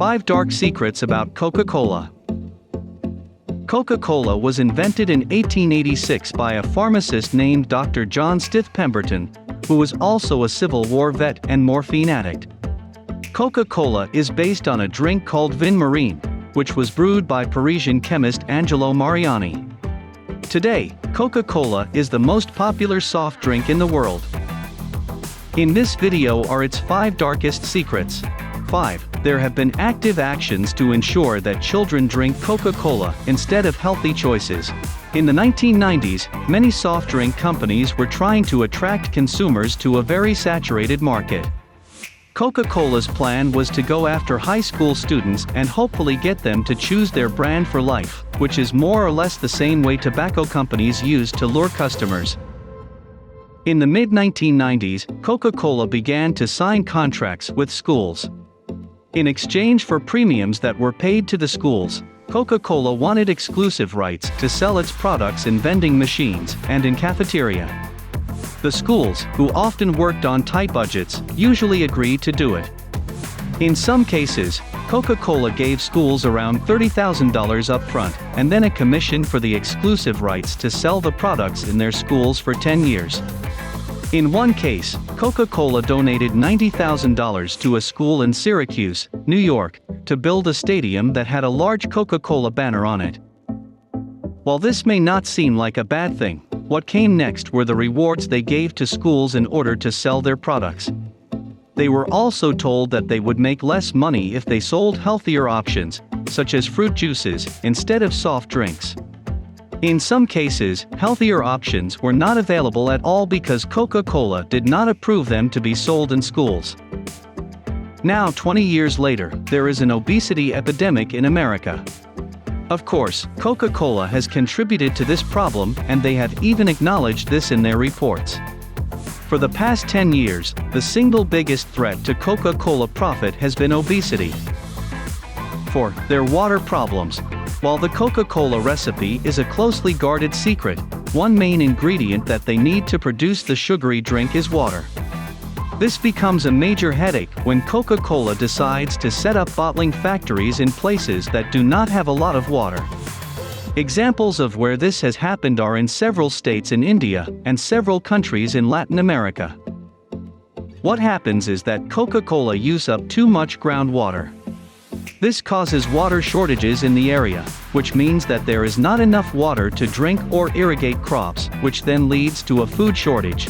5 Dark Secrets about Coca-Cola. Coca-Cola was invented in 1886 by a pharmacist named Dr. John Stith Pemberton, who was also a Civil War vet and morphine addict. Coca-Cola is based on a drink called vin marine, which was brewed by Parisian chemist Angelo Mariani. Today, Coca-Cola is the most popular soft drink in the world. In this video are its 5 darkest secrets. 5. There have been active actions to ensure that children drink Coca-Cola instead of healthy choices. In the 1990s, many soft drink companies were trying to attract consumers to a very saturated market. Coca-Cola's plan was to go after high school students and hopefully get them to choose their brand for life, which is more or less the same way tobacco companies use to lure customers. In the mid-1990s, Coca-Cola began to sign contracts with schools. In exchange for premiums that were paid to the schools, Coca-Cola wanted exclusive rights to sell its products in vending machines and in cafeteria. The schools, who often worked on tight budgets, usually agreed to do it. In some cases, Coca-Cola gave schools around $30,000 upfront, and then a commission for the exclusive rights to sell the products in their schools for 10 years. In one case, Coca-Cola donated $90,000 to a school in Syracuse, New York, to build a stadium that had a large Coca-Cola banner on it. While this may not seem like a bad thing, what came next were the rewards they gave to schools in order to sell their products. They were also told that they would make less money if they sold healthier options, such as fruit juices, instead of soft drinks. In some cases, healthier options were not available at all because Coca-Cola did not approve them to be sold in schools. Now 20 years later, there is an obesity epidemic in America. Of course, Coca-Cola has contributed to this problem, and they have even acknowledged this in their reports. For the past 10 years, the single biggest threat to Coca-Cola profit has been obesity. 4. Their water problems. While the Coca-Cola recipe is a closely guarded secret, one main ingredient that they need to produce the sugary drink is water. This becomes a major headache when Coca-Cola decides to set up bottling factories in places that do not have a lot of water. Examples of where this has happened are in several states in India and several countries in Latin America. What happens is that Coca-Cola use up too much groundwater. This causes water shortages in the area, which means that there is not enough water to drink or irrigate crops, which then leads to a food shortage.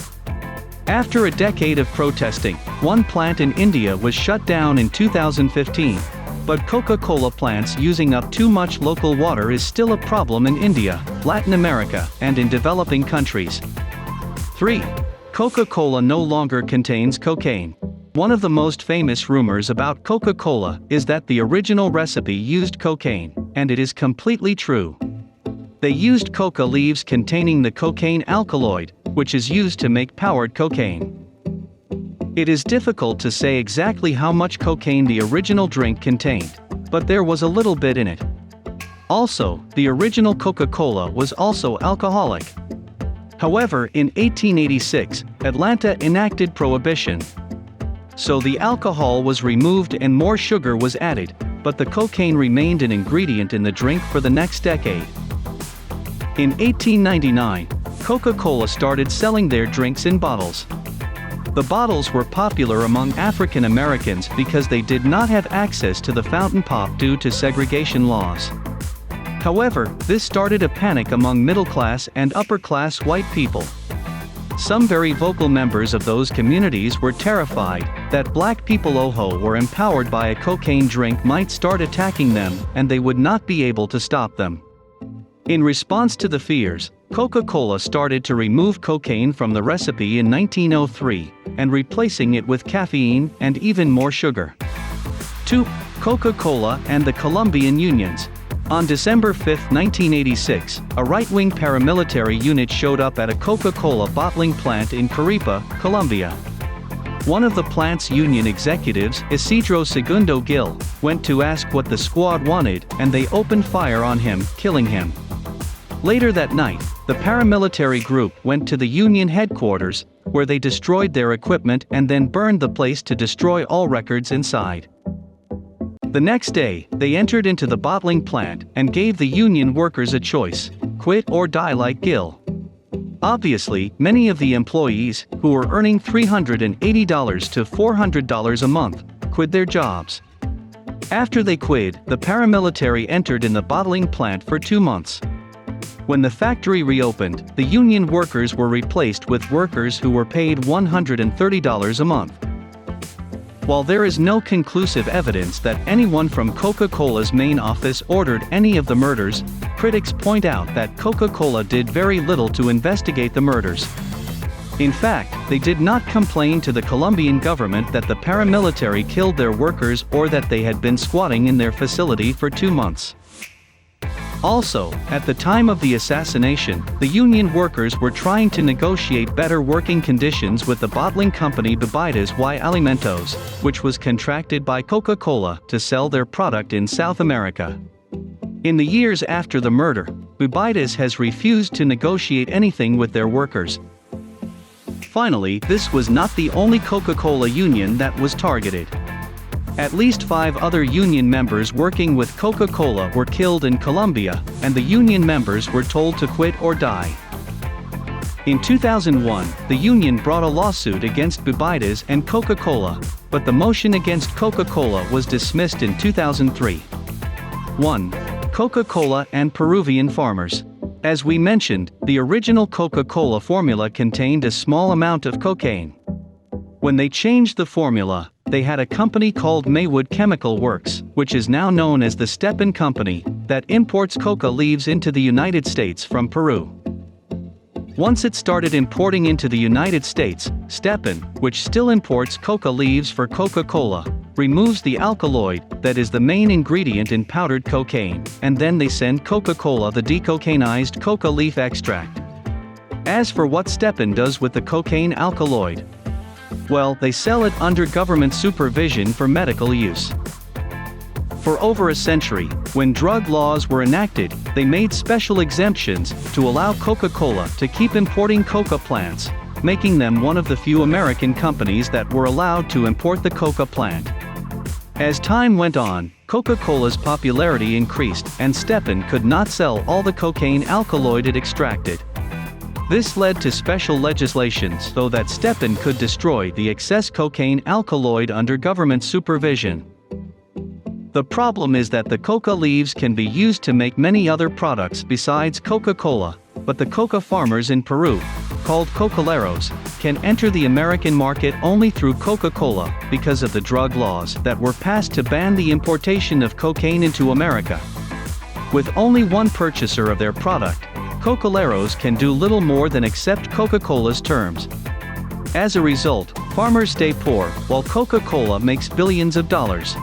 After a decade of protesting, one plant in India was shut down in 2015, but Coca-Cola plants using up too much local water is still a problem in India, Latin America, and in developing countries. 3. Coca-Cola no longer contains cocaine. One of the most famous rumors about Coca-Cola is that the original recipe used cocaine, and it is completely true. They used coca leaves containing the cocaine alkaloid, which is used to make powdered cocaine. It is difficult to say exactly how much cocaine the original drink contained, but there was a little bit in it. Also, the original Coca-Cola was also alcoholic. However, in 1886, Atlanta enacted prohibition. So the alcohol was removed and more sugar was added, but the cocaine remained an ingredient in the drink for the next decade. In 1899, Coca-Cola started selling their drinks in bottles. The bottles were popular among African Americans because they did not have access to the fountain pop due to segregation laws. However, this started a panic among middle-class and upper-class white people. Some very vocal members of those communities were terrified that black people who were empowered by a cocaine drink might start attacking them, and they would not be able to stop them. In response to the fears, Coca-Cola started to remove cocaine from the recipe in 1903, and replacing it with caffeine and even more sugar. 2. Coca-Cola and the Colombian unions. On December 5, 1986, a right-wing paramilitary unit showed up at a Coca-Cola bottling plant in Caripa, Colombia. One of the plant's union executives, Isidro Segundo Gil, went to ask what the squad wanted, and they opened fire on him, killing him. Later that night, the paramilitary group went to the union headquarters, where they destroyed their equipment and then burned the place to destroy all records inside. The next day, they entered into the bottling plant and gave the union workers a choice: quit or die like Gil. Obviously, many of the employees, who were earning $380 to $400 a month, quit their jobs. After they quit, the paramilitary entered in the bottling plant for 2 months. When the factory reopened, the union workers were replaced with workers who were paid $130 a month. While there is no conclusive evidence that anyone from Coca-Cola's main office ordered any of the murders, critics point out that Coca-Cola did very little to investigate the murders. In fact, they did not complain to the Colombian government that the paramilitary killed their workers or that they had been squatting in their facility for 2 months. Also, at the time of the assassination, the union workers were trying to negotiate better working conditions with the bottling company Bebidas y Alimentos, which was contracted by Coca-Cola to sell their product in South America. In the years after the murder, Bebidas has refused to negotiate anything with their workers. Finally, this was not the only Coca-Cola union that was targeted. At least 5 other union members working with Coca-Cola were killed in Colombia, and the union members were told to quit or die. In 2001, the union brought a lawsuit against Bebidas and Coca-Cola, but the motion against Coca-Cola was dismissed in 2003. 1. Coca-Cola and Peruvian farmers. As we mentioned, the original Coca-Cola formula contained a small amount of cocaine. When they changed the formula, they had a company called Maywood Chemical Works, which is now known as the Stepan Company, that imports coca leaves into the United States from Peru. Once it started importing into the United States, Stepan, which still imports coca leaves for Coca-Cola, removes the alkaloid, that is the main ingredient in powdered cocaine, and then they send Coca-Cola the decocainized coca leaf extract. As for what Stepan does with the cocaine alkaloid, well, they sell it under government supervision for medical use. For over a century, when drug laws were enacted, they made special exemptions to allow Coca-Cola to keep importing coca plants, making them one of the few American companies that were allowed to import the coca plant. As time went on, Coca-Cola's popularity increased and Stepan could not sell all the cocaine alkaloid it extracted. This led to special legislation so that Stepan could destroy the excess cocaine alkaloid under government supervision. The problem is that the coca leaves can be used to make many other products besides Coca-Cola, but the coca farmers in Peru, called cocaleros, can enter the American market only through Coca-Cola because of the drug laws that were passed to ban the importation of cocaine into America. With only one purchaser of their product, cocaleros can do little more than accept Coca-Cola's terms. As a result, farmers stay poor while Coca-Cola makes billions of dollars.